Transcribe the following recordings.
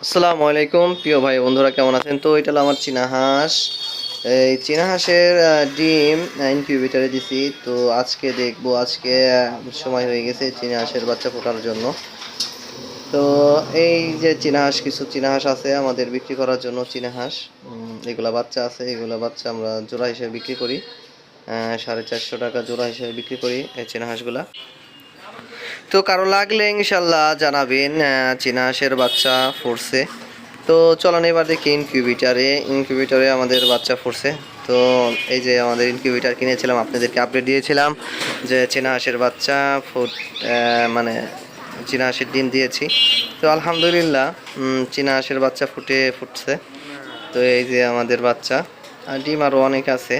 আসসালামু আলাইকুম প্রিয় ভাই বন্ধুরা, কেমন আছেন? তো এটা হলো আমার চীনা হাঁস। এই চীনা হাঁসের ডিম ইনকিউবেটরে দিছি। তো আজকে দেখবো, আজকে সময় হয়ে গেছে চীনা হাঁসের বাচ্চা ফোটার জন্য। তো এই যে চীনা হাঁস, কিছু চীনা হাঁস আছে আমাদের বিক্রি করার জন্য। চীনা হাঁস এগুলা বাচ্চা আছে, এগুলা বাচ্চা আমরা জোড়া হিসেবে বিক্রি করি। 450 টাকা জোড়া হিসেবে বিক্রি করি এই চীনা হাঁসগুলা। তো কারো লাগলে ইনশাল্লাহ জানাবেন। চীনা হাঁসের বাচ্চা ফুটছে। তো চলেন এবার দেখি ইনকিউবেটরে আমাদের বাচ্চা ফুটছে। তো এই যে আমাদের ইনকিউবেটর কিনেছিলাম, আপনাদেরকে আপডেট দিয়েছিলাম যে চীনা হাঁসের বাচ্চা মানে চীনা হাঁসের ডিম দিয়েছি। তো আলহামদুলিল্লাহ চীনা হাঁসের বাচ্চা ফুটছে। তো এই যে আমাদের বাচ্চা, আর ডিম আরও অনেক আছে।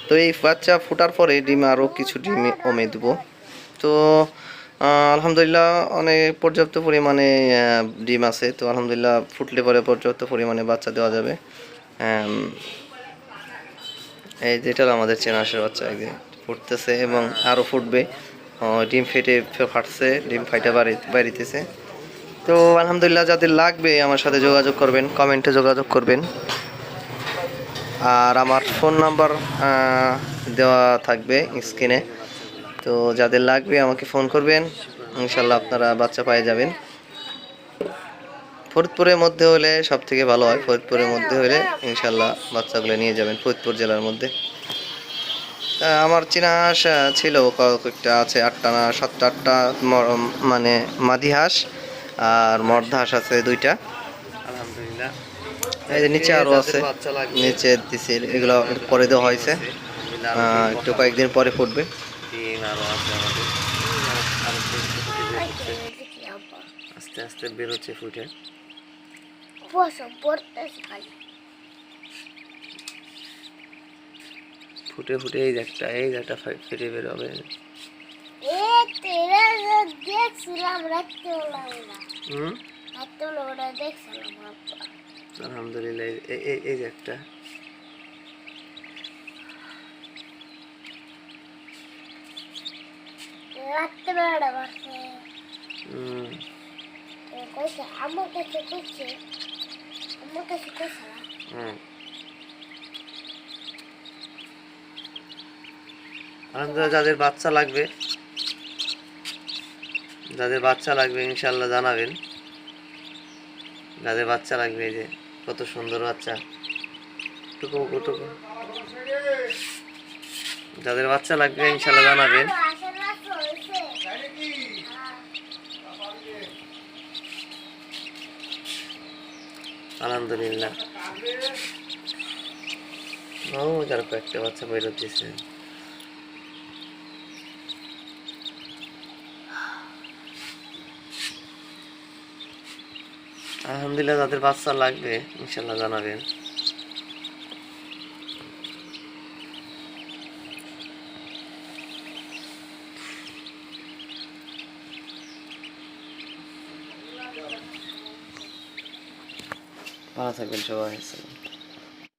তো এই বাচ্চা ফুটার পরে ডিম আরও কিছু ডিম দেবো। তো আলহামদুলিল্লাহ অনেক পর্যাপ্ত পরিমাণে ডিম আছে। তো আলহামদুলিল্লাহ ফুটলে পরে পর্যাপ্ত পরিমাণে বাচ্চা দেওয়া যাবে। এই যেটা আমাদের চেনা হাঁসের বাচ্চা একদিন ফুটতেছে এবং আরও ফুটবে। ডিম ফাটছে, ডিম ফাইটা বাড়িতেছে। তো আলহামদুলিল্লাহ যাদের লাগবে আমার সাথে যোগাযোগ করবেন, কমেন্টে যোগাযোগ করবেন। আর আমার ফোন নাম্বার দেওয়া থাকবে স্ক্রিনে। তো যাদের লাগবে আমাকে ফোন করবেন, ইনশাল্লাহ আপনারা বাচ্চা পেয়ে যাবেন। ফরিদপুরের মধ্যে হলে সব থেকে ভালো হয়। ফরিদপুরের মধ্যে হলে ইনশাল্লাহ বাচ্চাগুলো নিয়ে যাবেন, ফরিদপুর জেলার মধ্যে। আমার চীনা হাঁস ছিল কয়েকটা আছে, 8টা না 7টা 8টা মানে মাদি হাঁস, আর মর্দা হাঁস আছে 2টা আলহামদুলিল্লাহ। এই যে নিচে আরও আছে, নিচে দিছি, এগুলো পরে দেওয়া হয়েছে। একটু কয়েকদিন পরে ফুটবে। আস্তে আস্তে বেরোচ্ছে ফুটে। ফুটে ফুটে এই একটা ফেটে বেরোবে। আলহামদুলিল্লাহ এই যে একটা। আলহামদুলিল্লাহ যাদের বাচ্চা লাগবে ইনশাল্লাহ জানাবেন। যাদের বাচ্চা লাগবে, এই যে কত সুন্দর বাচ্চা, টুকু টুকু। যাদের বাচ্চা লাগবে ইনশাল্লাহ জানাবেন। আলহামদুলিল্লাহ যার কয়েকটা বাচ্চা বেরোতেছে। আলহামদুলিল্লাহ যাদের বাচ্চা লাগবে ইনশাল্লাহ জানাবেন। ভালো থাকবেন সবাই।